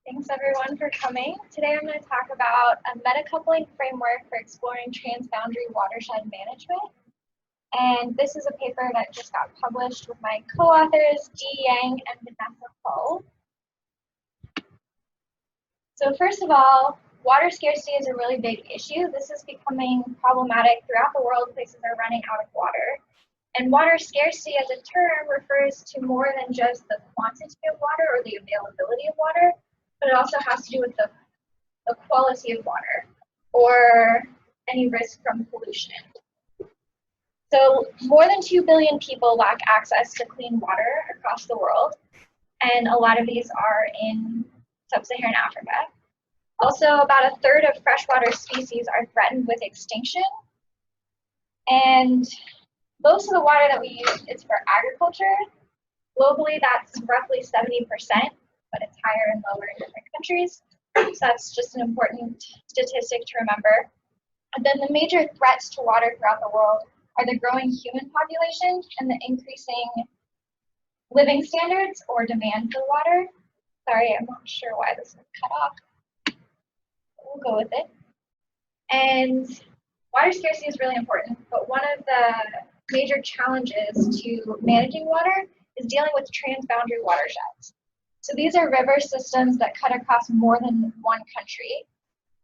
Thanks everyone for coming. Today I'm going to talk about a metacoupling framework for exploring transboundary watershed management. And this is a paper that just got published with my co-authors, Dee Yang and Vanessa Ho. So first of all, water scarcity is a really big issue. This is becoming problematic throughout the world. Places are running out of water. And water scarcity as a term refers to more than just the quantity of water or the availability of water, but it also has to do with the quality of water or any risk from pollution. So more than 2 billion people lack access to clean water across the world, and a lot of these are in sub-Saharan Africa. Also, about a third of freshwater species are threatened with extinction, and most of the water that we use is for agriculture. Globally, that's roughly 70%, but it's higher and lower in different countries. So that's just an important statistic to remember. And then the major threats to water throughout the world are the growing human population and the increasing living standards or demand for water. Sorry, I'm not sure why this is cut off. We'll go with it. And water scarcity is really important, but one of the major challenges to managing water is dealing with transboundary watersheds. So these are river systems that cut across more than one country,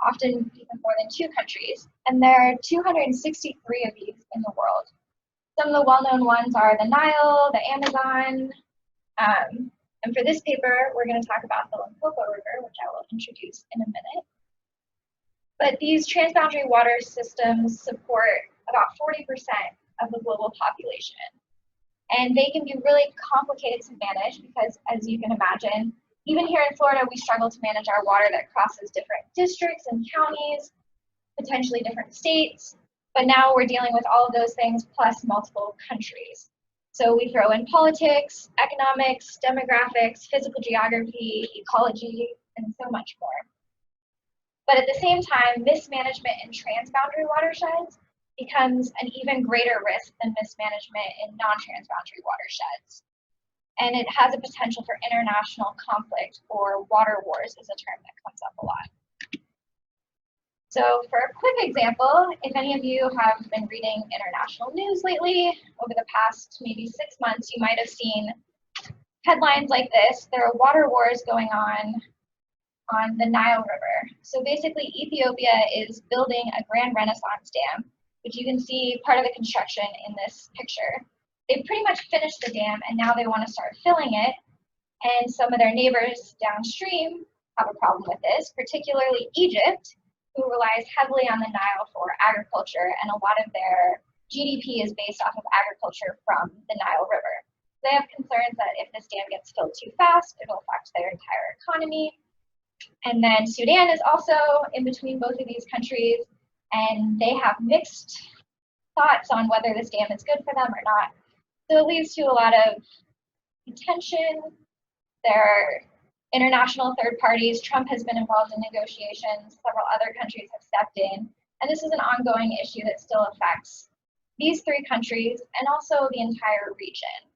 often even more than 2 countries, and there are 263 of these in the world. Some of the well-known ones are the Nile, the Amazon, and for this paper, we're going to talk about the Limpopo River, which I will introduce in a minute. But these transboundary water systems support about 40% of the global population. And they can be really complicated to manage because, as you can imagine, even here in Florida, we struggle to manage our water that crosses different districts and counties, potentially different states. But now we're dealing with all of those things plus multiple countries. So we throw in politics, economics, demographics, physical geography, ecology, and so much more. But at the same time, mismanagement in transboundary watersheds becomes an even greater risk than mismanagement in non-transboundary watersheds. And it has a potential for international conflict, or water wars is a term that comes up a lot. So for a quick example, if any of you have been reading international news lately, over the past maybe 6 months, you might have seen headlines like this: there are water wars going on the Nile River. So basically, Ethiopia is building a Grand Renaissance Dam, which you can see part of the construction in this picture. They pretty much finished the dam, and now they want to start filling it. And some of their neighbors downstream have a problem with this, particularly Egypt, who relies heavily on the Nile for agriculture, and a lot of their GDP is based off of agriculture from the Nile River. They have concerns that if this dam gets filled too fast, it'll affect their entire economy. And then Sudan is also in between both of these countries, and they have mixed thoughts on whether this dam is good for them or not. So it leads to a lot of tension. There are international third parties. Trump has been involved in negotiations. Several other countries have stepped in. And this is an ongoing issue that still affects these 3 countries and also the entire region.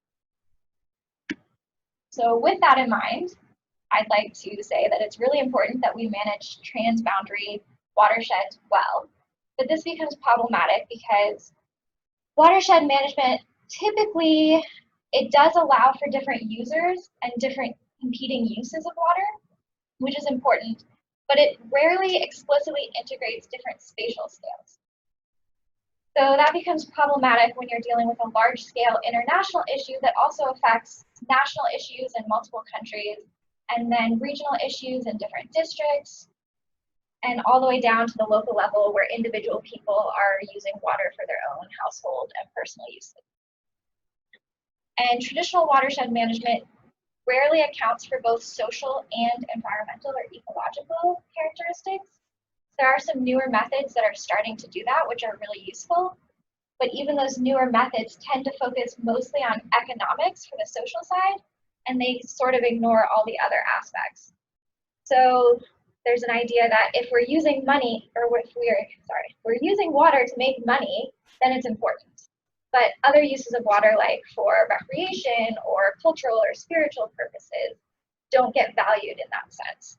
So with that in mind, I'd like to say that it's really important that we manage transboundary watersheds well. But this becomes problematic because watershed management, typically, it does allow for different users and different competing uses of water, which is important, but it rarely explicitly integrates different spatial scales. So that becomes problematic when you're dealing with a large-scale international issue that also affects national issues in multiple countries, and then regional issues in different districts, and all the way down to the local level where individual people are using water for their own household and personal uses. And traditional watershed management rarely accounts for both social and environmental or ecological characteristics. There are some newer methods that are starting to do that, which are really useful. But even those newer methods tend to focus mostly on economics for the social side, and they sort of ignore all the other aspects. So there's an idea that if we're using money, or if we're using water to make money, then it's important. but other uses of water, like for recreation or cultural or spiritual purposes, don't get valued in that sense.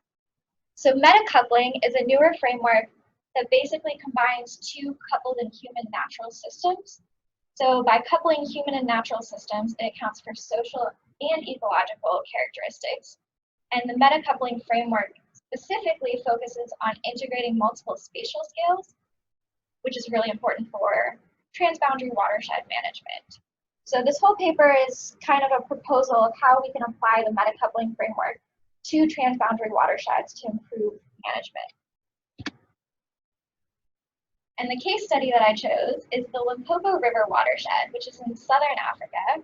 So metacoupling is a newer framework that basically combines two coupled and human natural systems. So by coupling human and natural systems, it accounts for social and ecological characteristics. And the metacoupling framework specifically focuses on integrating multiple spatial scales, which is really important for transboundary watershed management. So this whole paper is kind of a proposal of how we can apply the metacoupling framework to transboundary watersheds to improve management. And the case study that I chose is the Limpopo River watershed, which is in southern Africa.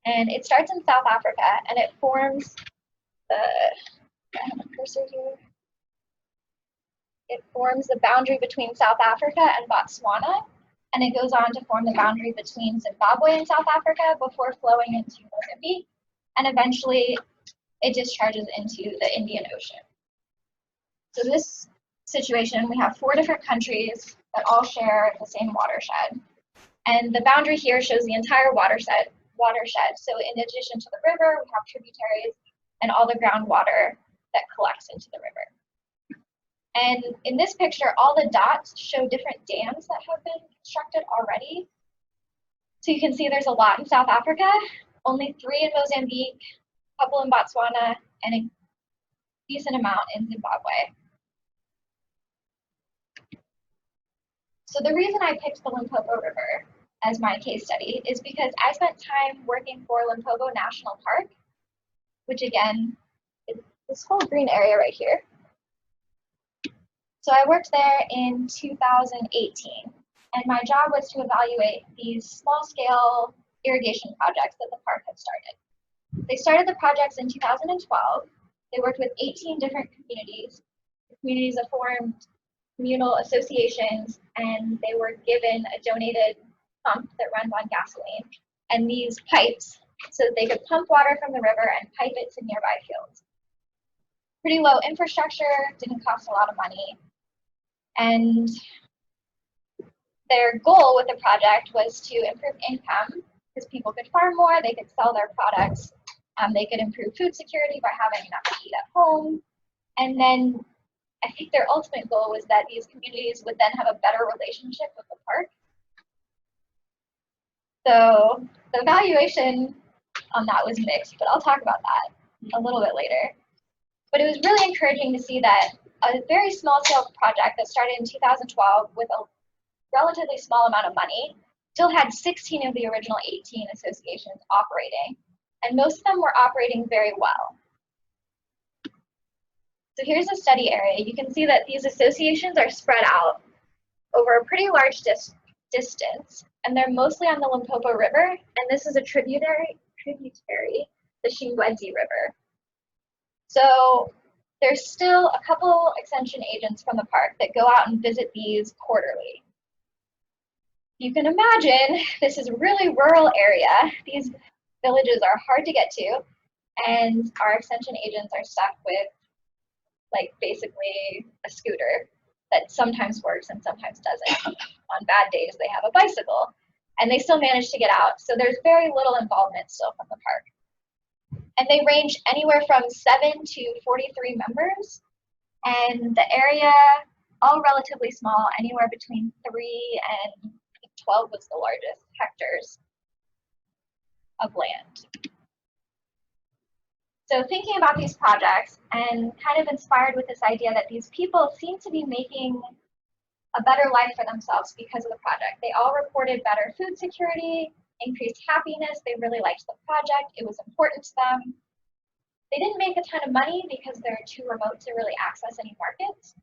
And it starts in South Africa, and it forms the, I have a cursor here. It forms the boundary between South Africa and Botswana, and it goes on to form the boundary between Zimbabwe and South Africa before flowing into Mozambique, and eventually it discharges into the Indian Ocean. So this situation, we have 4 different countries that all share the same watershed. And the boundary here shows the entire watershed. So in addition to the river, we have tributaries and all the groundwater that collects into the river. And in this picture, all the dots show different dams that have been constructed already. So you can see there's a lot in South Africa, only 3 in Mozambique, a couple in Botswana, and a decent amount in Zimbabwe. So the reason I picked the Limpopo River as my case study is because I spent time working for Limpopo National Park, which again is this whole green area right here. So I worked there in 2018, and my job was to evaluate these small-scale irrigation projects that the park had started. They started the projects in 2012. They worked with 18 different communities. The communities have formed communal associations, and they were given a donated pump that runs on gasoline and these pipes so that they could pump water from the river and pipe it to nearby fields. Pretty low infrastructure, didn't cost a lot of money, and their goal with the project was to improve income because people could farm more, they could sell their products, they could improve food security by having enough to eat at home, and then I think their ultimate goal was that these communities would then have a better relationship with the park. So the evaluation on that was mixed, but I'll talk about that a little bit later. But it was really encouraging to see that a very small scale project that started in 2012 with a relatively small amount of money still had 16 of the original 18 associations operating, and most of them were operating very well. So here's a study area. You can see that these associations are spread out over a pretty large distance, and they're mostly on the Limpopo River, and this is a tributary, the Shingwedzi River. So there's still a couple extension agents from the park that go out and visit these quarterly. You can imagine this is a really rural area. These villages are hard to get to, and our extension agents are stuck with like basically a scooter that sometimes works and sometimes doesn't. On bad days, they have a bicycle, and they still manage to get out. So there's very little involvement still from the park. And they range anywhere from 7 to 43 members, and the area, all relatively small, anywhere between 3 and 12 was the largest hectares of land. So thinking about these projects and kind of inspired with this idea that these people seem to be making a better life for themselves because of the project. They all reported better food security, increased happiness. They really liked the project. It was important to them. They didn't make a ton of money because they're too remote to really access any markets.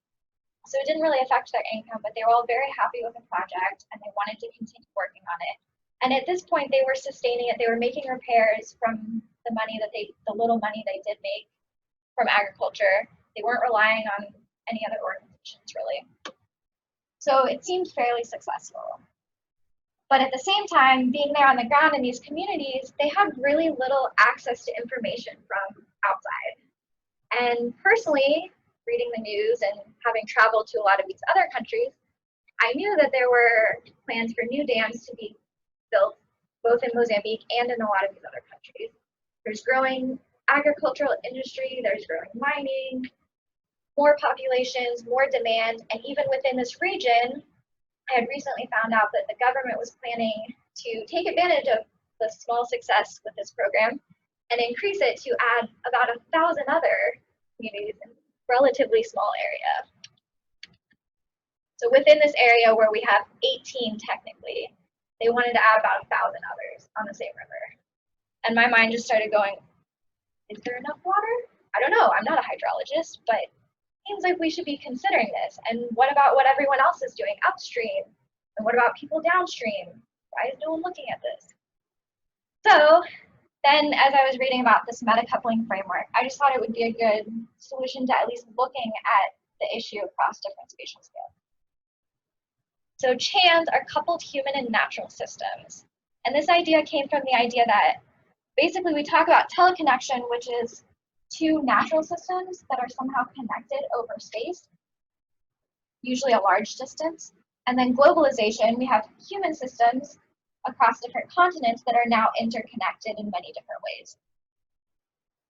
So it didn't really affect their income, but they were all very happy with the project and they wanted to continue working on it. And at this point, they were sustaining it. They were making repairs from the money that the little money they did make from agriculture. They weren't relying on any other organizations, really. So it seemed fairly successful. But at the same time, being there on the ground in these communities, they had really little access to information from outside. And personally, reading the news and having traveled to a lot of these other countries, I knew that there were plans for new dams to be built both in Mozambique and in a lot of these other countries. There's growing agricultural industry, there's growing mining, more populations, more demand, and even within this region, I had recently found out that the government was planning to take advantage of the small success with this program and increase it to add about 1,000 other communities in a relatively small area. So within this area where we have 18 technically, they wanted to add about 1,000 others on the same river. And my mind just started going, is there enough water? I don't know, I'm not a hydrologist, but it seems like we should be considering this. And what about what everyone else is doing upstream? And what about people downstream? Why is no one looking at this? So then as I was reading about this metacoupling framework, I just thought it would be a good solution to at least looking at the issue across different spatial scales. So CHANs are coupled human and natural systems. And this idea came from the idea that basically we talk about teleconnection, which is two natural systems that are somehow connected over space, usually a large distance. And then globalization, we have human systems across different continents that are now interconnected in many different ways.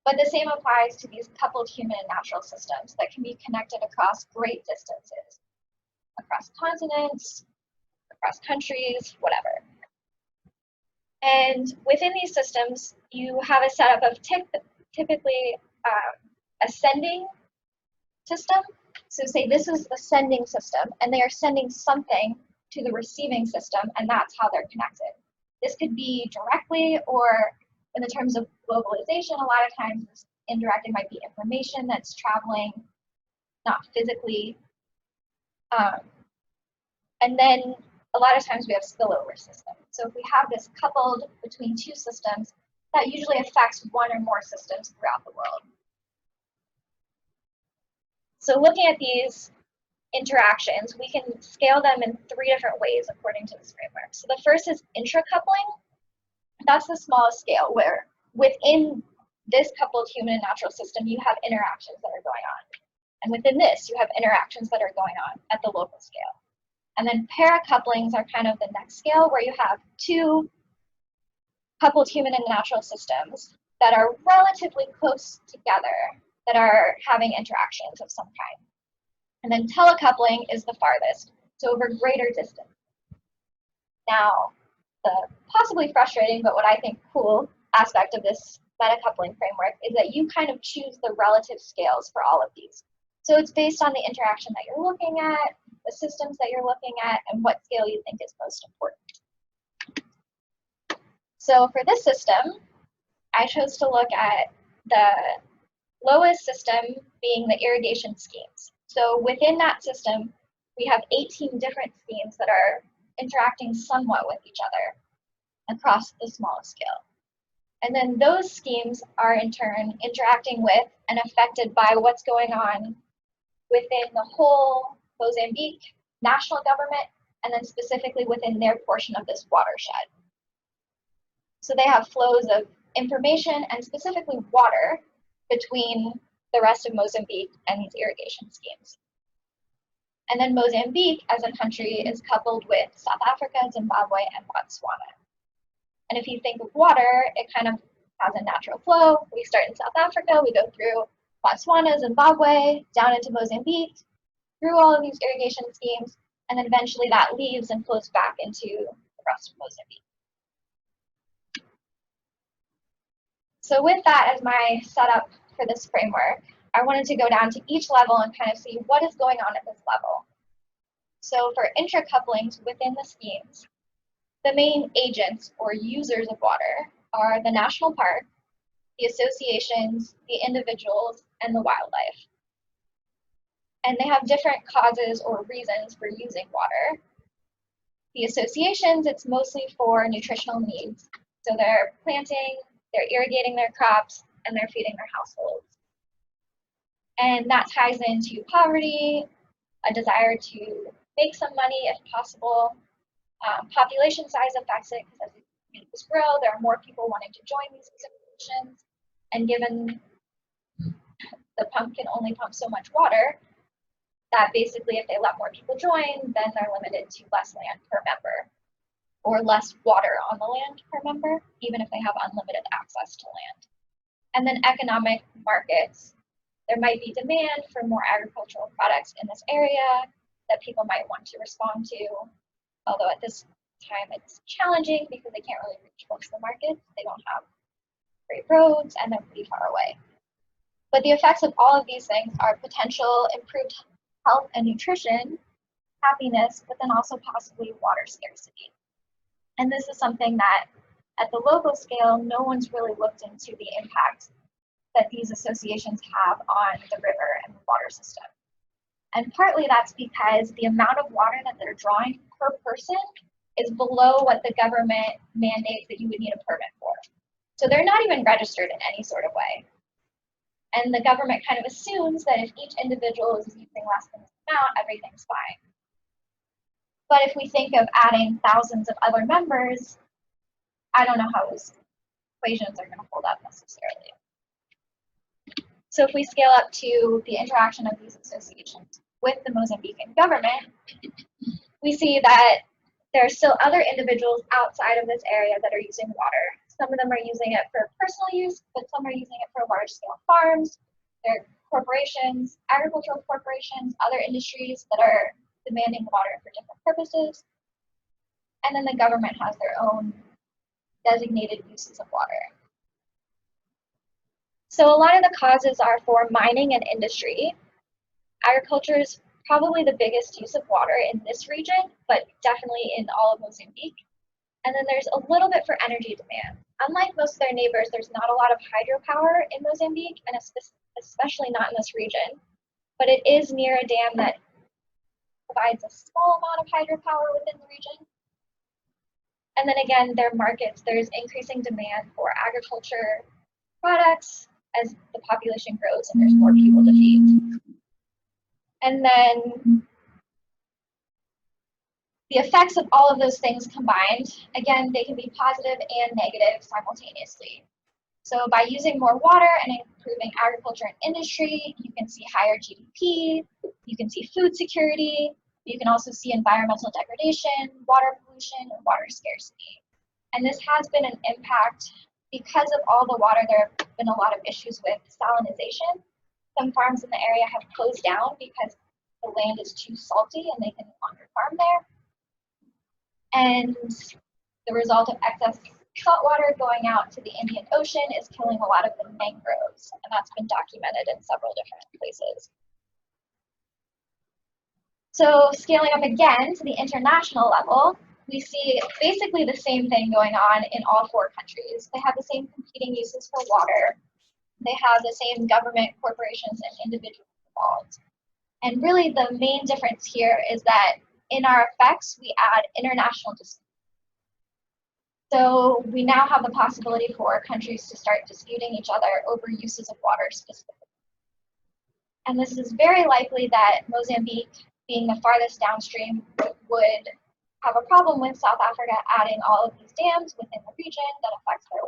But the same applies to these coupled human and natural systems that can be connected across great distances, across continents, across countries, whatever. And within these systems, you have a setup of typically a sending system. So say this is the sending system, and they are sending something to the receiving system, and that's how they're connected. This could be directly, or in the terms of globalization, a lot of times this indirect, it might be information that's traveling, not physically. And then a lot of times we have spillover systems. So if we have this coupled between two systems, that usually affects one or more systems throughout the world. So looking at these interactions, we can scale them in 3 different ways according to this framework. So the first is intracoupling. That's the smallest scale, where within this coupled human and natural system, you have interactions that are going on. And within this, you have interactions that are going on at the local scale. And then pericouplings are kind of the next scale, where you have 2 coupled human and natural systems that are relatively close together, that are having interactions of some kind. And then telecoupling is the farthest, so over greater distance. Now, the possibly frustrating, but what I think cool aspect of this metacoupling framework is that you kind of choose the relative scales for all of these. So it's based on the interaction that you're looking at, the systems that you're looking at, and what scale you think is most important. So for this system, I chose to look at the lowest system being the irrigation schemes. So within that system, we have 18 different schemes that are interacting somewhat with each other across the smallest scale. And then those schemes are in turn interacting with and affected by what's going on within the whole Mozambique national government, and then specifically within their portion of this watershed. So they have flows of information and specifically water between the rest of Mozambique and these irrigation schemes. And then Mozambique as a country is coupled with South Africa, Zimbabwe, and Botswana. And if you think of water, it kind of has a natural flow. We start in South Africa, we go through Botswana, Zimbabwe, down into Mozambique, through all of these irrigation schemes, and then eventually that leaves and flows back into the rest of Mozambique. So with that as my setup for this framework, I wanted to go down to each level and kind of see what is going on at this level. So for intracouplings within the schemes, the main agents or users of water are the national park, the associations, the individuals, and the wildlife. And they have different causes or reasons for using water. The associations, it's mostly for nutritional needs. So they're planting, they're irrigating their crops, and they're feeding their households. And that ties into poverty, a desire to make some money if possible. Population size affects it, because as the communities grow, there are more people wanting to join these associations. And given the pump can only pump so much water, that basically if they let more people join, then they're limited to less land per member. or less water on the land per member, even if they have unlimited access to land. And then economic markets. There might be demand for more agricultural products in this area that people might want to respond to, although at this time it's challenging because they can't really reach most of the markets. They don't have great roads and they're pretty far away. But the effects of all of these things are potential improved health and nutrition, happiness, but then also possibly water scarcity. And this is something that at the local scale, no one's really looked into the impact that these associations have on the river and the water system. And partly that's because the amount of water that they're drawing per person is below what the government mandates that you would need a permit for. So they're not even registered in any sort of way. And the government kind of assumes that if each individual is using less than this amount, everything's fine. But if we think of adding thousands of other members, I don't know how those equations are going to hold up necessarily. So if we scale up to the interaction of these associations with the Mozambican government, we see that there are still other individuals outside of this area that are using water. Some of them are using it for personal use, but some are using it for large-scale farms. There are corporations, agricultural corporations, other industries that are demanding water for different purposes. And then the government has their own designated uses of water. So a lot of the causes are for mining and industry. Agriculture is probably the biggest use of water in this region, but definitely in all of Mozambique. And then there's a little bit for energy demand. Unlike most of their neighbors, there's not a lot of hydropower in Mozambique, and especially not in this region. But it is near a dam that provides a small amount of hydropower within the region. And then again, their markets, there's increasing demand for agriculture products as the population grows and there's more people to feed. And then the effects of all of those things combined, again, they can be positive and negative simultaneously. So by using more water and improving agriculture and industry, you can see higher GDP, you can see food security, you can also see environmental degradation, water pollution, and water scarcity. And this has been an impact because of all the water. There have been a lot of issues with salinization. Some farms in the area have closed down because the land is too salty and they can no longer farm there. And the result of excess salt water going out to the Indian Ocean is killing a lot of the mangroves, and that's been documented in several different places. So scaling up again to the international level, we see basically the same thing going on in all four countries. They have the same competing uses for water. They have the same government, corporations, and individuals involved. And really the main difference here is that in our effects, we add international disputes. So we now have the possibility for countries to start disputing each other over uses of water specifically. And this is very likely that Mozambique, being the farthest downstream, would have a problem with South Africa adding all of these dams within the region that affects their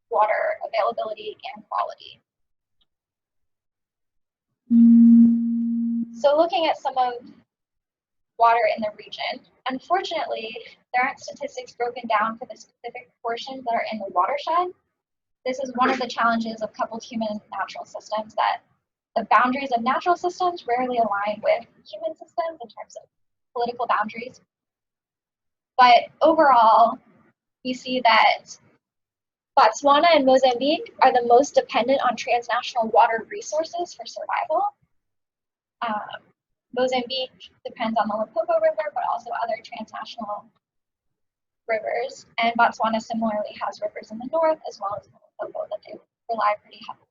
water availability and quality. So looking at some of water in the region, unfortunately, there aren't statistics broken down for the specific portions that are in the watershed. This is one of the challenges of coupled human and natural systems, that the boundaries of natural systems rarely align with human systems in terms of political boundaries. But overall, we see that Botswana and Mozambique are the most dependent on transnational water resources for survival. Mozambique depends on the Limpopo River, but also other transnational rivers. And Botswana similarly has rivers in the north as well as the Limpopo that they rely pretty heavily on.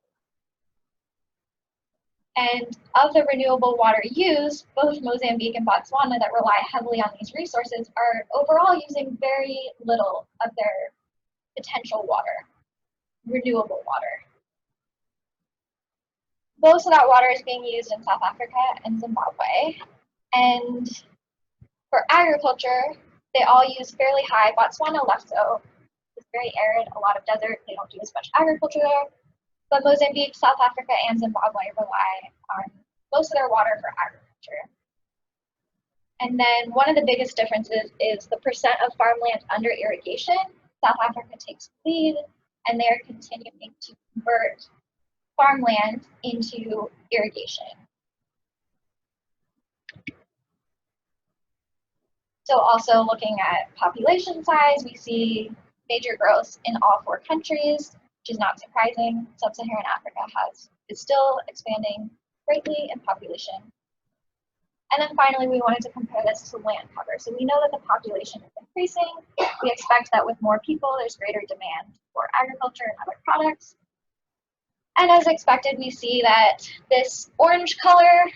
And of the renewable water used, both Mozambique and Botswana that rely heavily on these resources are overall using very little of their potential water, renewable water. Most of that water is being used in South Africa and Zimbabwe. And for agriculture, they all use fairly high. Botswana less so. It's very arid, a lot of desert. They don't do as much agriculture there. But Mozambique, South Africa, and Zimbabwe rely on most of their water for agriculture. And then one of the biggest differences is the percent of farmland under irrigation. South Africa takes lead, and they are continuing to convert farmland into irrigation. So also looking at population size, we see major growth in all 4 countries, which is not surprising. Sub-Saharan Africa is still expanding greatly in population. And then finally, we wanted to compare this to land cover. So we know that the population is increasing. We expect that with more people, there's greater demand for agriculture and other products. And as expected, we see that this orange color,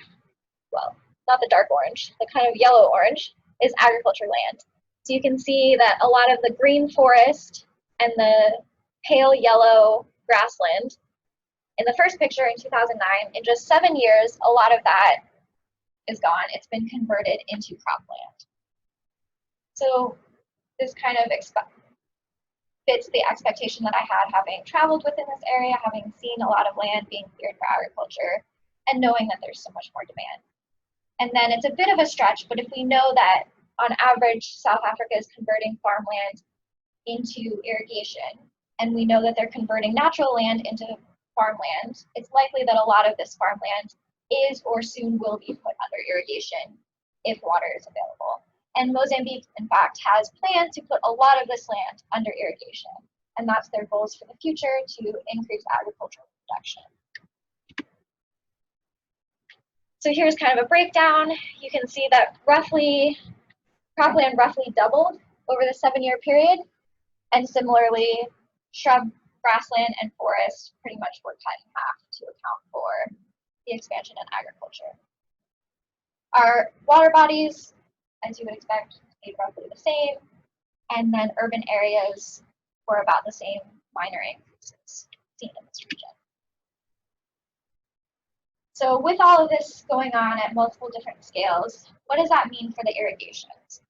well, not the dark orange, the kind of yellow-orange, is agriculture land. So you can see that a lot of the green forest and the pale yellow grassland, in the first picture in 2009, in just 7 years, a lot of that is gone. It's been converted into cropland. So this kind of fits the expectation that I had having traveled within this area, having seen a lot of land being cleared for agriculture, and knowing that there's so much more demand. And then it's a bit of a stretch, but if we know that on average, South Africa is converting farmland into irrigation, and we know that they're converting natural land into farmland, it's likely that a lot of this farmland is or soon will be put under irrigation if water is available. And Mozambique, in fact, has plans to put a lot of this land under irrigation, and that's their goals for the future to increase agricultural production. So here's kind of a breakdown. You can see that cropland roughly doubled over the 7-year period, and similarly, shrub, grassland, and forest pretty much were cut in half to account for the expansion in agriculture. Our water bodies, as you would expect, stayed roughly the same, and then urban areas were about the same, minor increases seen in this region. So with all of this going on at multiple different scales, what does that mean for the irrigations?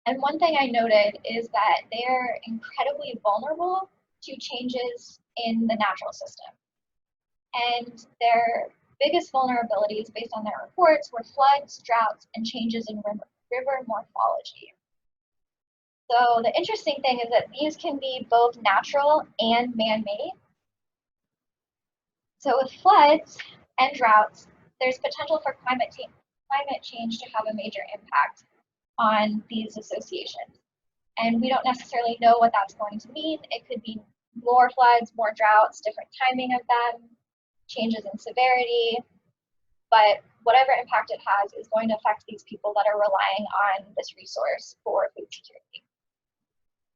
And one thing I noted is that they're incredibly vulnerable to changes in the natural system. And their biggest vulnerabilities based on their reports were floods, droughts, and changes in river morphology. So the interesting thing is that these can be both natural and man-made. So with floods and droughts, there's potential for climate change to have a major impact on these associations. And we don't necessarily know what that's going to mean. It could be more floods, more droughts, different timing of them, changes in severity, but whatever impact it has is going to affect these people that are relying on this resource for food security.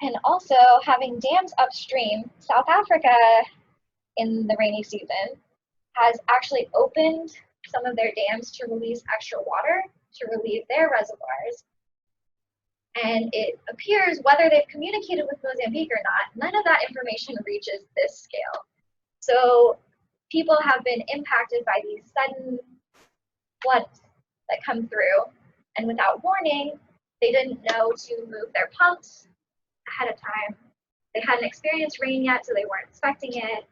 And also having dams upstream, South Africa in the rainy season has actually opened some of their dams to release extra water to relieve their reservoirs. And it appears, whether they've communicated with Mozambique or not, none of that information reaches this scale. So people have been impacted by these sudden floods that come through, and without warning, they didn't know to move their pumps ahead of time. They hadn't experienced rain yet, so they weren't expecting it.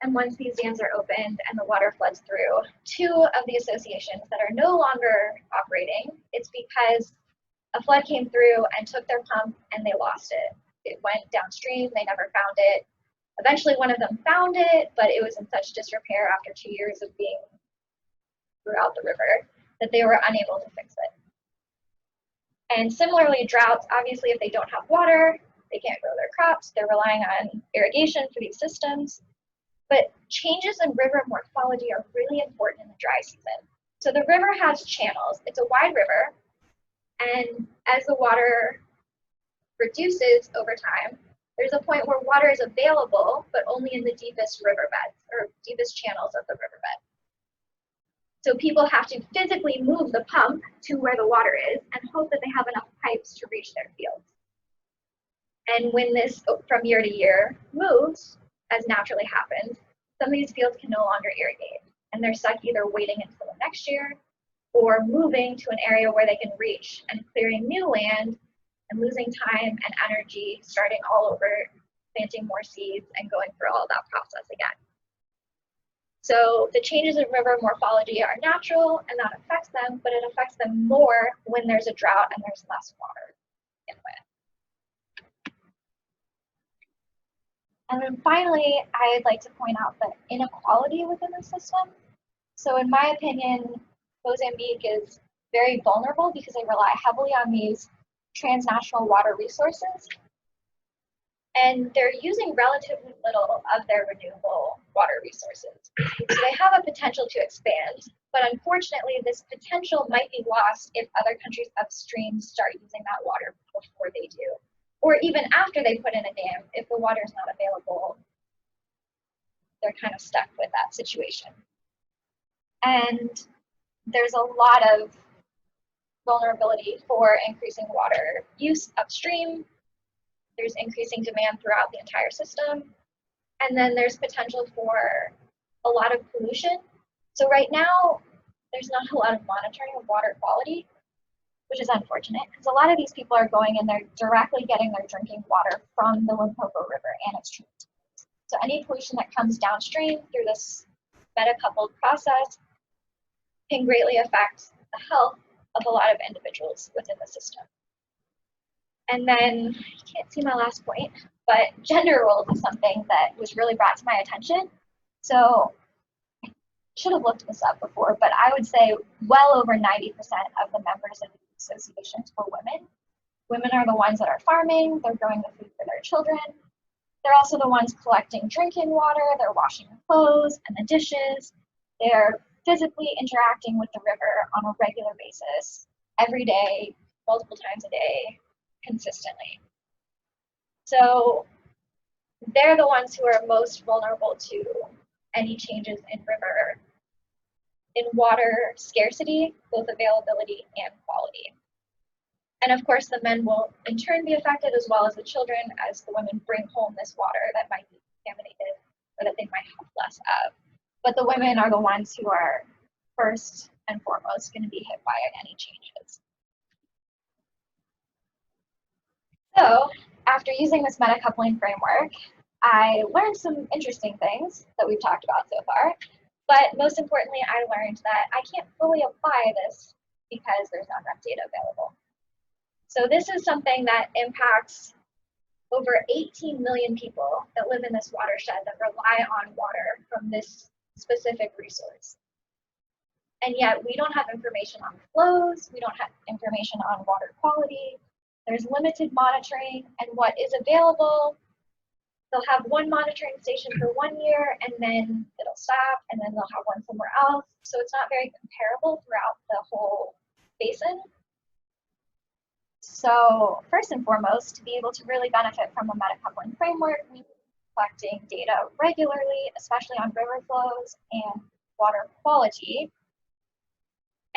And once these dams are opened and the water floods through 2 of the associations that are no longer operating, it's because a flood came through and took their pump and they lost it. It went downstream, they never found it. Eventually one of them found it, but it was in such disrepair after 2 years of being throughout the river that they were unable to fix it. And similarly, droughts, obviously if they don't have water, they can't grow their crops, they're relying on irrigation for these systems. But changes in river morphology are really important in the dry season. So the river has channels. It's a wide river, and as the water reduces over time, there's a point where water is available, but only in the deepest riverbeds or deepest channels of the riverbed. So people have to physically move the pump to where the water is and hope that they have enough pipes to reach their fields. And when this from year to year moves, as naturally happens, some of these fields can no longer irrigate, and they're stuck either waiting until the next year or moving to an area where they can reach and clearing new land and losing time and energy, starting all over, planting more seeds and going through all of that process again. So the changes in river morphology are natural and that affects them, but it affects them more when there's a drought and there's less water in it. And then finally, I'd like to point out the inequality within the system. So in my opinion, Mozambique is very vulnerable because they rely heavily on these transnational water resources. And they're using relatively little of their renewable water resources. So they have a potential to expand, but unfortunately this potential might be lost if other countries upstream start using that water before they do. Or even after they put in a dam, if the water is not available, they're kind of stuck with that situation. And there's a lot of vulnerability for increasing water use upstream. There's increasing demand throughout the entire system. And then there's potential for a lot of pollution. So right now, there's not a lot of monitoring of water quality, which is unfortunate because a lot of these people are going and they're directly getting their drinking water from the Limpopo River and its tributaries. So any pollution that comes downstream through this metacoupled process can greatly affect the health of a lot of individuals within the system. And then, I can't see my last point, but gender roles is something that was really brought to my attention. So I should have looked this up before, but I would say well over 90% of the members of the associations were women. Women are the ones that are farming, they're growing the food for their children. They're also the ones collecting drinking water, they're washing the clothes and the dishes. They're physically interacting with the river on a regular basis, every day, multiple times a day, consistently. So they're the ones who are most vulnerable to any changes in water scarcity, both availability and quality. And of course, the men will in turn be affected as well as the children as the women bring home this water that might be contaminated or that they might have less of. But the women are the ones who are first and foremost going to be hit by any changes. So after using this metacoupling framework, I learned some interesting things that we've talked about so far. But most importantly, I learned that I can't fully apply this because there's not enough data available. So this is something that impacts over 18 million people that live in this watershed that rely on water from this specific resource. And yet we don't have information on flows, we don't have information on water quality, there's limited monitoring, and what is available, they'll have one monitoring station for 1 year and then it'll stop and then they'll have one somewhere else. So it's not very comparable throughout the whole basin. So first and foremost, to be able to really benefit from the metacoupling framework, we need collecting data regularly, especially on river flows and water quality.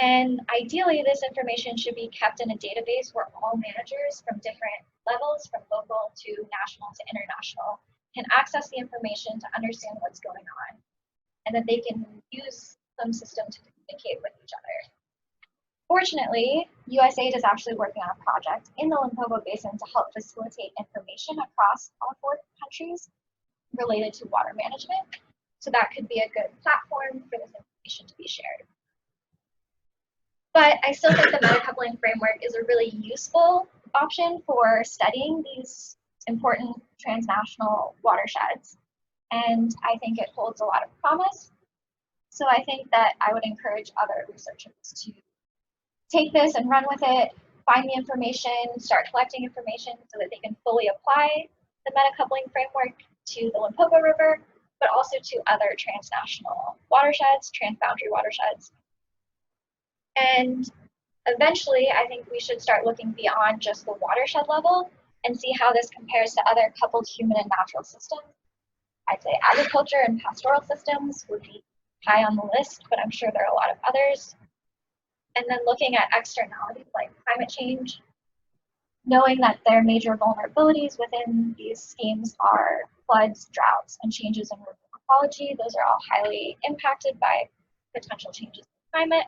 And ideally, this information should be kept in a database where all managers from different levels, from local to national to international, can access the information to understand what's going on, and that they can use some system to communicate with each other. Fortunately, USAID is actually working on a project in the Limpopo Basin to help facilitate information across all 4 countries related to water management. So that could be a good platform for this information to be shared. But I still think the metacoupling framework is a really useful option for studying these important transnational watersheds. And I think it holds a lot of promise. So I think that I would encourage other researchers to take this and run with it, find the information, start collecting information so that they can fully apply the metacoupling framework to the Limpopo River, but also to other transnational watersheds, transboundary watersheds. And eventually, I think we should start looking beyond just the watershed level and see how this compares to other coupled human and natural systems. I'd say agriculture and pastoral systems would be high on the list, but I'm sure there are a lot of others. And then looking at externalities like climate change, knowing that their major vulnerabilities within these schemes are floods, droughts, and changes in river ecology. Those are all highly impacted by potential changes in climate.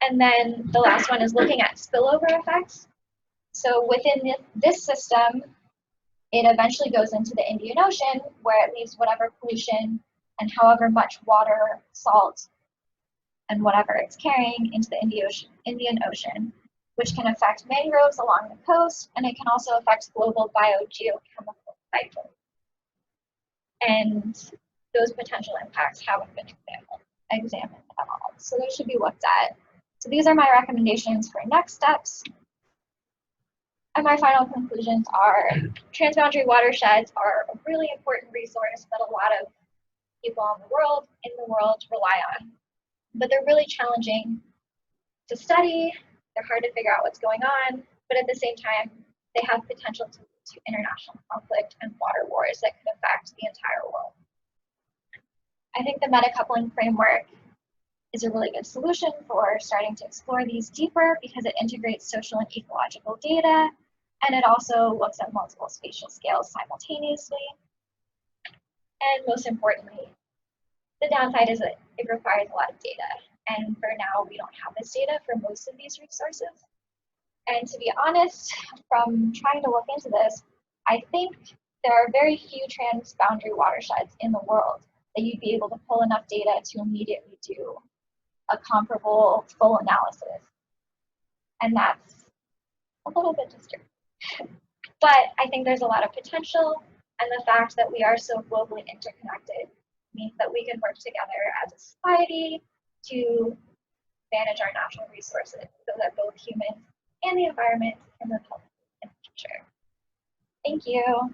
And then the last one is looking at spillover effects. So within this system, it eventually goes into the Indian Ocean where it leaves whatever pollution and however much water, salt, and whatever it's carrying into the Indian Ocean, which can affect mangroves along the coast, and it can also affect global biogeochemical cycles. And those potential impacts haven't been examined at all. So those should be looked at. So these are my recommendations for next steps. And my final conclusions are transboundary watersheds are a really important resource that a lot of people in the world rely on. But they're really challenging to study, they're hard to figure out what's going on, but at the same time, they have potential to lead to international conflict and water wars that could affect the entire world. I think the Metacoupling Framework is a really good solution for starting to explore these deeper because it integrates social and ecological data, and it also looks at multiple spatial scales simultaneously. And most importantly, the downside is that it requires a lot of data. And for now, we don't have this data for most of these resources. And to be honest, from trying to look into this, I think there are very few transboundary watersheds in the world that you'd be able to pull enough data to immediately do a comparable full analysis. And that's a little bit disturbing. But I think there's a lot of potential, and the fact that we are so globally interconnected means that we can work together as a society to manage our natural resources so that both humans and the environment can live healthily in the future. Thank you.